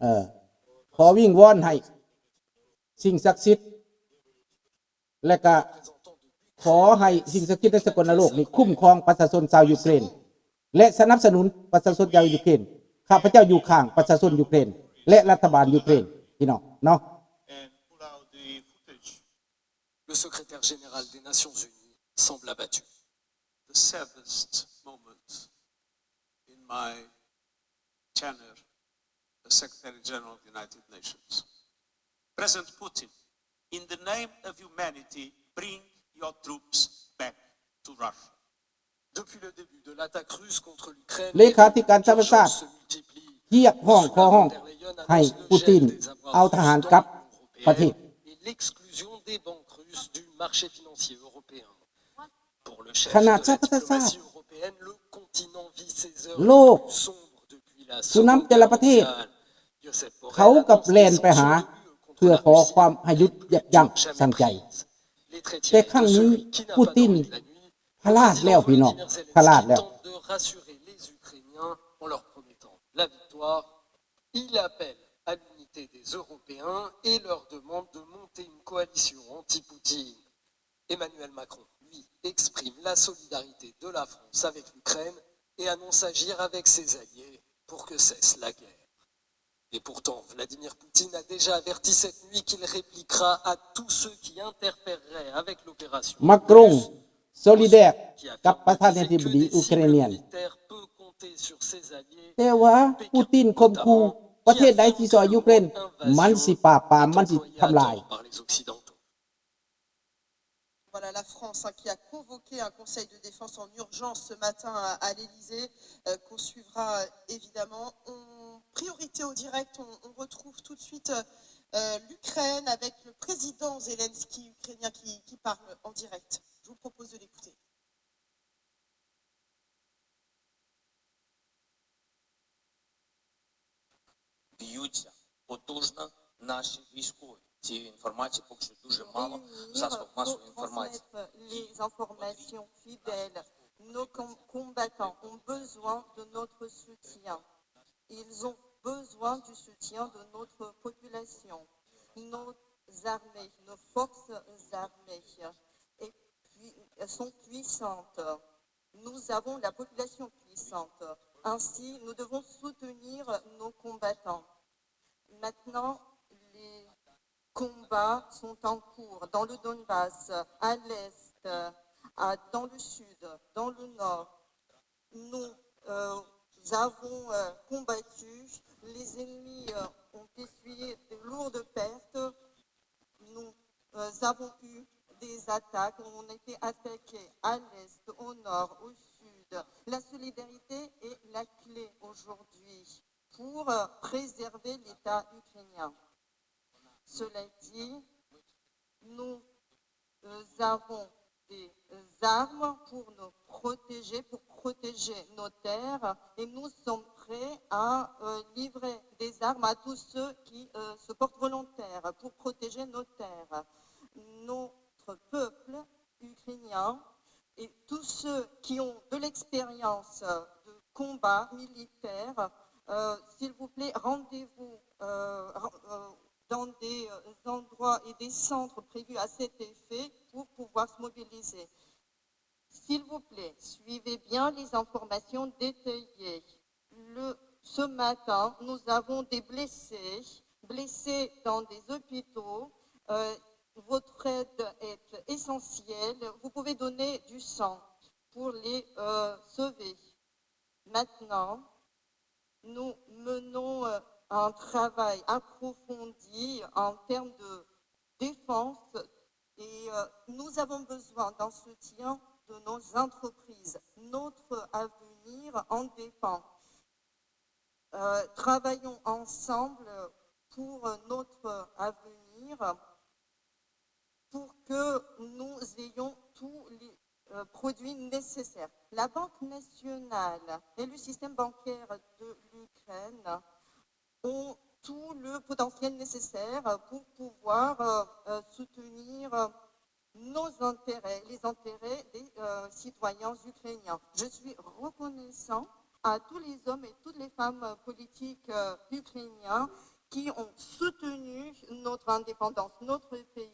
เออขอวิงวอนให้สิ่งศักดิ์สิทธิ์และก็ขอให้สิ่งศักดิ์สิทธิ์ในสกลโลกนี้คุ้มครองประชาชนชาวยูเครนและสนับสนุนประชาชนชาวยูเครนข้าพเจ้าอยู่ข้างประชาชนยูเครนและรัฐบาลยูเครนพี่น้องเนาะ Le secrétaire général des Nations Unies semble abattu. The saddest moment in my tenure as Secretary General of the United Nations. President Putin, in the name of humanity, bring your troops back to Russia. Depuis le début de l'attaque russe contre l'Ukraine, เลขาธิการสหประชาชาติ se multiplient. เรียกห้องขอห้องให้ปูตินเอาทหารกลับประเทศ Et l'exclusion des banques russes du marché financier européen. Pour le chef ขณะ de สห la ประชาชาติ diplomatie européenne, le continent vit ses heures โลก les plus sombres depuis la ผู้ Seconde นำแต่ละ Guerre ประเทศ mondiale. Joseph Borrell เขากับ annonce แล des นไปหา sanctions de l'UE เพื่อ contre ขอ la ความ Russie, ให้หยุด les ยับ plus ยั้ง jamais สั่งใจ prises. Les traits แต่ tirés ครั้ง de นี้ celui qui n'a ปู pas ติน dormi de la nuit. พลาดแล้วพี่น้องพลาดแล้ว Tente de rassurer les Ukrainiens en leur promettant la victoire. Il appelle à l'unité des Européens et leur demande de monter une coalition anti-Poutine. Emmanuel Macron, lui, exprime la solidarité de la France avec l'Ukraine et annonce agir avec ses alliés pour que cesse la guerre. Et pourtant, Vladimir Poutine a déjà averti cette nuit qu'il répliquera à tous ceux qui interféreraient avec l'opération มักรุง russe, โซลิแดก qui กับ affirme ประธานา que ธิบดี des อุเคร cibles เนียน militaires peut compter sur ses alliés. แต่ว่าปูตินข่มขู่ประเทศใดที่ซอยยูเครนมันสิปราบปรามมันสิทำลาย Par les Occidentaux. Voilà la France qui a convoqué un conseil de défense en urgence ce matin à l'Élysée, qu'on suivra évidemment. Priorité au direct, on retrouve tout de suite l'Ukraine avec le président Zelensky ukrainien qui parle en direct. Je vous propose de l'écouter. Б'ються потужно наші військові. Цієї інформації поки що дуже мало в засобах масової інформації. Les informations fidèles. Nos combattants ont besoin de notre soutien. Ils ont besoin du soutien de notre population. Nos armées, nos forces armées sont puissantes. Nous avons la population puissante. Ainsi, nous devons soutenir nos combattants. Maintenant, les combats sont en cours dans le Donbass, à l'est, dans le sud, dans le nord. Nous avons combattu, les ennemis ont essuyé de lourdes pertes. Nous avons eu des attaques, on a été attaqués à l'est, au nord, au sud. La solidarité est la clé aujourd'hui pour préserver l'État ukrainien. Cela dit, nous avons des armes pour nous protéger, pour protéger nos terres, et nous sommes prêts à livrer des armes à tous ceux qui se portent volontaires pour protéger nos terres. Notre peuple ukrainien et tous ceux qui ont de l'expérience de combat militaire, s'il vous plaît, rendez-vous dans des endroits et des centres prévus à cet effet pour pouvoir se mobiliser. S'il vous plaît, suivez bien les informations détaillées. Ce matin, nous avons des blessés dans des hôpitaux. Votre aide est essentielle. Vous pouvez donner du sang pour les sauver. Maintenant, nous menons un travail approfondi en termes de défense et nous avons besoin d'un soutien de nos entreprises. Notre avenir en dépend. Travaillons ensemble pour notre avenir, pour que nous ayons tous les produits nécessaires. La Banque nationale et le système bancaire de l'Ukraine ont tout le potentiel nécessaire pour pouvoir soutenir nos intérêts, les intérêts des citoyens ukrainiens. Je suis reconnaissant à tous les hommes et toutes les femmes politiques ukrainiens qui ont soutenu notre indépendance, notre pays.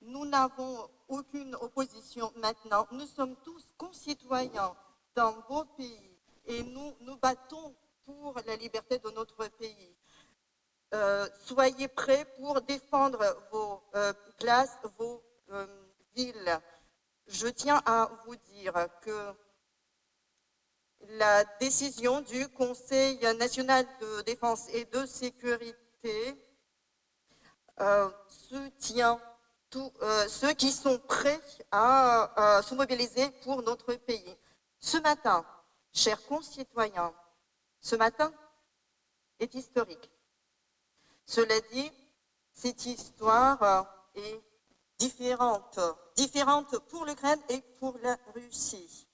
Nous n'avons aucune opposition maintenant. Nous sommes tous concitoyens dans vos pays et nous nous battons pour la liberté de notre pays. Soyez prêts pour défendre vos places, vos villes. Je tiens à vous dire que la décision du Conseil national de défense et de sécurité soutient tous ceux qui sont prêts à se mobiliser pour notre pays. Ce matin, chers concitoyens, ce matin est historique. Cela dit, cette histoire est différente pour l'Ukraine et pour la Russie.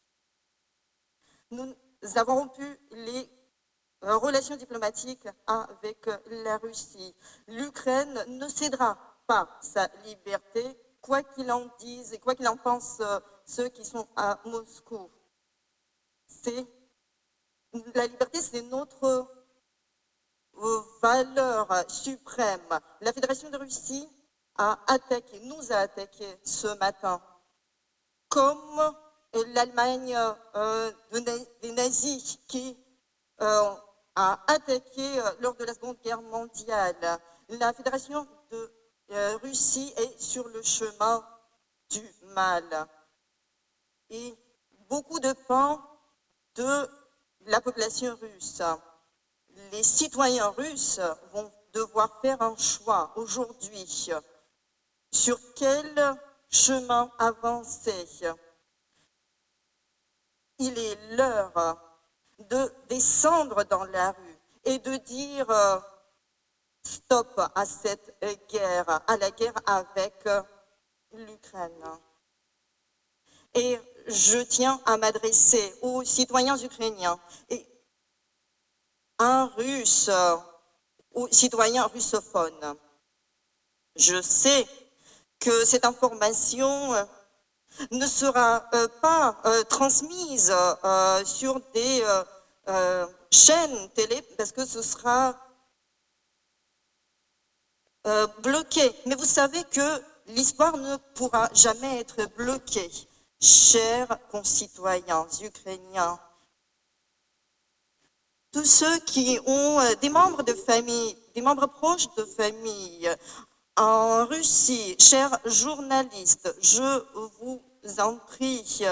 Nous avons rompu les relations diplomatiques avec la Russie. L'Ukraine ne cédera pas sa liberté, quoi qu'il en dise et quoi qu'il en pense ceux qui sont à Moscou. La liberté, c'est notre valeur suprême. La Fédération de Russie nous a attaqué ce matin, comme l'Allemagne des nazis qui a attaqué lors de la Seconde Guerre mondiale. La Fédération de Russie est sur le chemin du mal. Et beaucoup de pans de la population russe, les citoyens russes vont devoir faire un choix aujourd'hui sur quel chemin avancer. Il est l'heure de descendre dans la rue et de dire stop à cette guerre, à la guerre avec l'Ukraine. Et je tiens à m'adresser aux citoyens ukrainiens et un Russe, aux citoyens russophones. Je sais que cette information ne sera pas transmise sur des chaînes télé parce que ce sera bloqué. Mais vous savez que l'histoire ne pourra jamais être bloquée. Chers concitoyens ukrainiens, tous ceux qui ont des membres de famille, des membres proches de famille en Russie, chers journalistes, je vous en prie,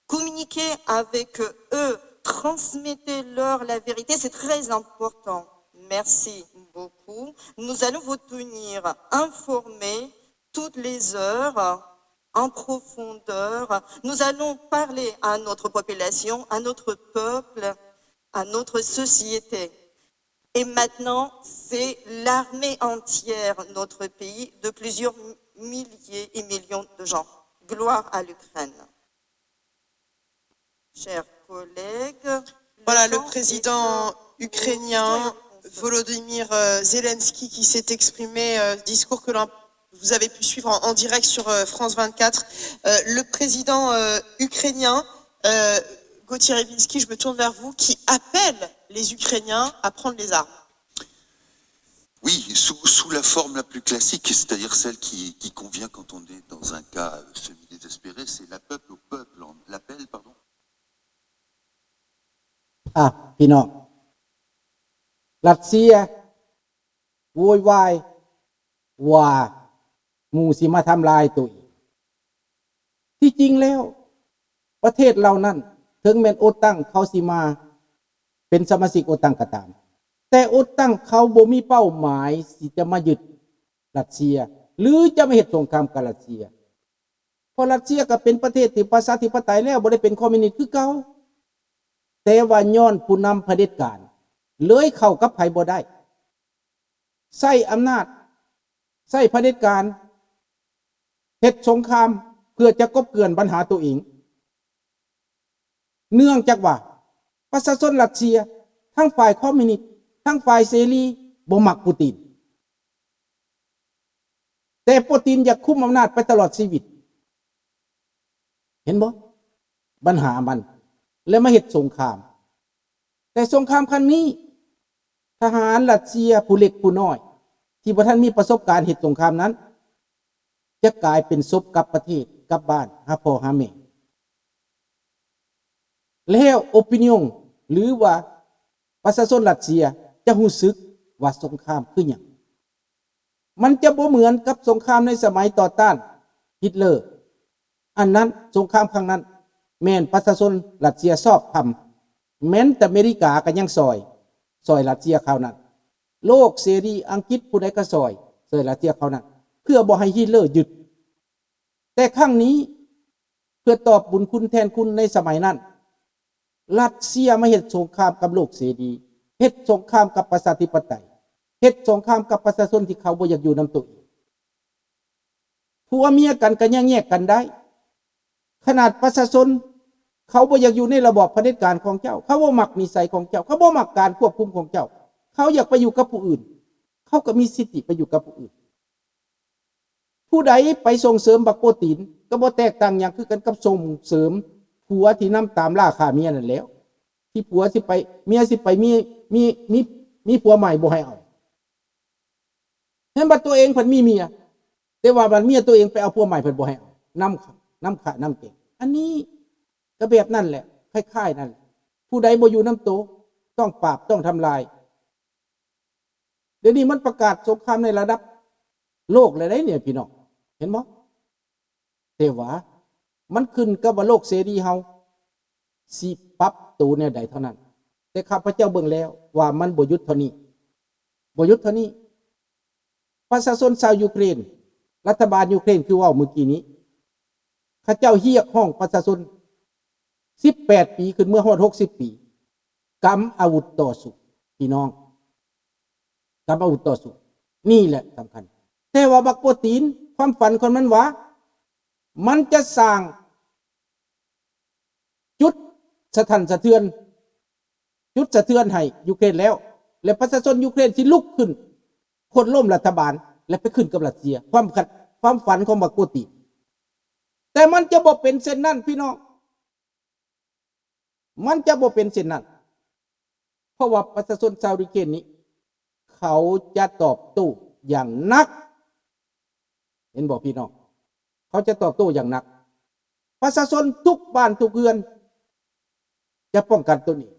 communiquez avec eux, transmettez-leur la vérité, c'est très important. Merci beaucoup. Nous allons vous tenir informés toutes les heures, en profondeur. Nous allons parler à notre population, à notre peuple, à notre société. Et maintenant, c'est l'armée entière, notre pays, de plusieurs milliers et millions de gens. Gloire à l'Ukraine. Chers collègues, voilà le président ukrainien Volodymyr Zelensky qui s'est exprimé, discours que vous avez pu suivre en direct sur France 24. Le président ukrainien Gauthier Rybinski, je me tourne vers vous, qui appelle les Ukrainiens à prendre les armes. Oui, sous la forme la plus classique, c'est-à-dire celle qui convient quand on est dans un cas semi-désespéré, c'est l'appel au peuple, l'appel, pardon. พี่น้องรัสเซียโวยวายว่าหมู่สิมาทำลายตัวเองที่จริงแล้วประเทศเรานั่นถึงแม้นโอตังเขาสิมาเป็นสมาชิกโอตังก็ตามแต่โอตังเขาบ่มีเป้าหมายสิจะมายึดรัสเซียหรือจะมาเฮ็ดสงครามกับรัสเซียเพราะรัสเซียก็เป็นประเทศที่ประชาธิปไตยแล้วบ่ได้เป็นคอมมิวนิสต์คือเก่าแต่ว่าย้อนผู้นำเผด็จการเลยเข้ากับไผบ่ได้ใช้อำนาจใช้เผด็จการเฮ็ดสงครามเพื่อจะกบเกลื่อนปัญหาตัวเองเนื่องจากว่าประชาชนรัสเซียทั้งฝ่ายคอมมิวนิสต์ทั้งฝ่ายเสรีบ่มักปูตินแต่ปูตินอยากคุมอำนาจไปตลอดชีวิตเห็นบ่ปัญหามันแล้วมาเฮ็ดสงคราม แต่สงครามครั้งนี้ทหารรัสเซียผู้เล็กผู้น้อย ที่บ่ทันมีประสบการณ์เหตุสงครามนั้น จะกลายเป็นศพกลับประเทศกลับบ้านหาพ่อหาแม่แล้วโอปิเนียนหรือว่าประชาชนรัสเซียจะรู้สึกว่าสงครามคือหยังมันจะบ่เหมือนกับสงครามในสมัยต่อต้านฮิตเลอร์อันนั้นสงครามครั้งนั้นแม่นประชาชนรัสเซียชอบทำแม้นแต่อเมริกาก็ยังซอยรัสเซียคราวนั้นโลกเสรีอังกฤษผู้ใดก็ซอยรัสเซียคราวนั้นเพื่อบ่ให้ฮิตเลอร์หยุดแต่ครั้งนี้เพื่อตอบบุญคุณแทนคุณในสมัยนั้นรัสเซียมาเฮ็ดสงครามกับโลกเสรีเฮ็ดสงครามกับประชาธิปไตยเฮ็ดสงครามกับประชาชนที่เขาบ่อยากอยู่นำตัวเองผัวเมียกันก็ยังแยกกันได้ขนาดประชาชนเขาบ่อยากอยู่ในระบอบเผด็จการของเจ้าเขาบ่มักนิสัยของเจ้าเขาบ่มักการควบคุมของเจ้าเขาอยากไปอยู่กับผู้อื่นเขาก็มีสิทธิไปอยู่กับผู้อื่นผู้ใดไปส่งเสริมบักโปรตีนก็บ่แตกต่างอย่างคือกันกับส่งเสริมผัวที่นำตามล่าฆ่าเมียนั่นแหล้วที่ผัวสิไปเมียสิไปมีผัวใหม่บ่ให้เอาเห็นบัดตัวเองเพิ่นมีเมียแต่ว่าบัดเมียตัวเองไปเอาผัวใหม่เพิ่นบ่ให้เอานำเก่งอันนี้ก็แบบนั่นแหละคล้ายๆนั่นแหละผู้ใดบ่อยู่นำโตต้องปราบต้องทำลายเดี๋ยวนี้มันประกาศสงครามในระดับโลกเลยได้เนี่ยพี่น้องเห็นบ่แต่ว่ามันขึ้นกับว่าโลกเสรีเฮาสิปรับตัวแนวใดเท่านั้นแต่ข้าพเจ้าเบิ่งแล้วว่ามันบ่หยุดเท่านี้ประชาชนชาวยูเครนรัฐบาลยูเครนคือว่าเมื่อกี้นี้ข้าเจ้าเฮียกห้องประชาชน18 ปีขึ้นเมื่อฮอด60 ปีกำอาวุธต่อสู้พี่น้องกำอาวุธต่อสู้นี่แหละสำคัญแต่ว่าบักโปรตีนความฝันของมันว่ามันจะสร้างจุดสะท้านสะเทือนให้ยูเครนแล้วและประชาชนยูเครนที่ลุกขึ้นคนล้มรัฐบาลและไปขึ้นกับรัสเซียความฝันของบักโปรตีนแต่มันจะบ่เป็นเช่นนั้นพี่น้องมันจะบ่เป็นเช่นนั้นเพราะว่าประชาชนชาวยูเครนนี้เขาจะตอบโต้อย่างหนักเห็นบอกพี่น้องเขาจะตอบโต้อย่างหนักประชาชนทุกบ้านทุกเรือนจะป้องกันตัวนี้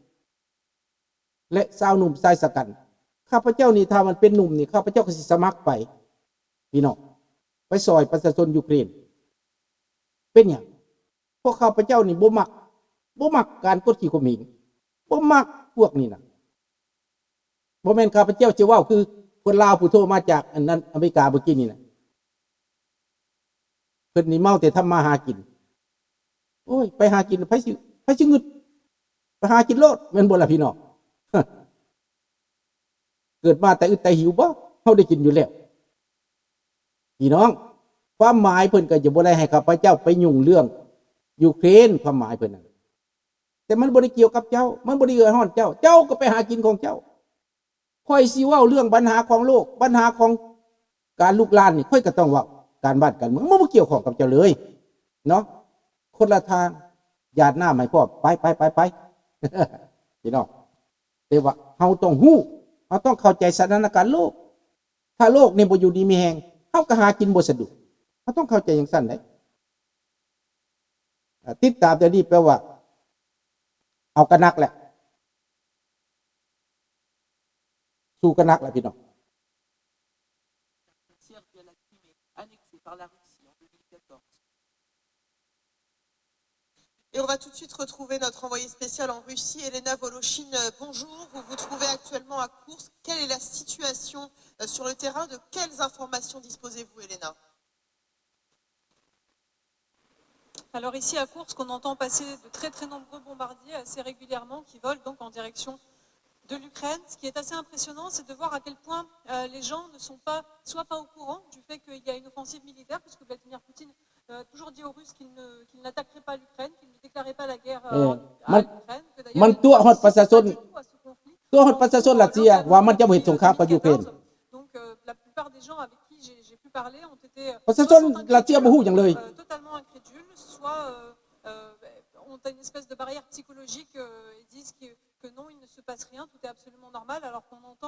และสาวหนุ่มชายสกันข้าพเจ้านี่ถ้ามันเป็นหนุ่มนี่ข้าพเจ้าก็สิสมัครไปพี่น้องไปซอยประชาชนยูเครนเป็นอย่างเพราะข้าพเจ้านี่บ่มักการกดขี่ข่มเหงบ่มักพวกนี้นะบ่แม่นข้าพเจ้าจะว่าคือคนลาวผู้โทรมาจากอันนั้นอเมริกาเมื่อกี้นี่นะเพิ่นนี่เมาแต่ทำมาหากินโอ้ยไปหากินไผสิงึดไปหากินโลดแม่นบ่ล่ะพี่น้อง เกิดมาแต่อึดแต่หิวบ่เฮาได้กินอยู่แล้วพี่น้องความหมายเพิ่นก็จะบ่ได้ให้ข้าพเจ้าไปยุ่งเรื่องยูเครนความหมายเพิ่นน่ะแต่มันบ่ได้เกี่ยวกับเจ้ามันบ่ได้เกี่ยวกับเจ้าก็ไปหากินของเจ้าค่อยสิเว้าเรื่องปัญหาของโลกปัญหาของการลุกลานนี่ค่อยก็ต้องเว้าการบ้านการเมืองมันบ่เกี่ยวข้องกับเจ้าเลยเนาะคนละทางญาติหน้าให้พ่อไป พี่น้องแต่ว่าเฮาต้องฮู้เฮาต้องเข้าใจสถานการณ์โลกถ้าโลกนี่บ่อยู่ดีมีแฮงเฮาก็หากินบ่สะดวกเฮาต้องเข้าใจอย่างนั้นได้ติดตามแต่นี้แปลว่าเอากระนักแหละสู้กระนักแหละพี่น้อง annexée par la Russie en 2014. Et on va tout de suite retrouver notre envoyé spécial en Russie, Elena Voloshin. Bonjour, vous vous trouvez actuellement à Koursk. Quelle est la situation sur le terrain? De quelles informations disposez-vous, Elena? Alors ici à Koursk, on entend passer de très très nombreux bombardiers assez régulièrement qui volent donc en direction de l'Ukraine. Ce qui est assez impressionnant, c'est de voir à quel point les gens ne sont soit pas au courant du fait qu'il y a une offensive militaire, puisque Vladimir Poutine a toujours dit aux Russes qu'il n'attaquerait pas l'Ukraine, qu'il ne déclarait pas la guerre à l'Ukraine. มันตัวฮอดประชาชนรัสเซียว่ามันจะบ่เฮ็ดสงครามกับยูเครน Donc la plupart des gens avec qui j'ai pu parler ont été ประชาชนรัสเซียบ่ฮู้หยังเลย totalement incrédules, soit ont une espèce de barrière psychologique et disent que non, il ne se passe rien, tout est absolument normal, alors qu'on entend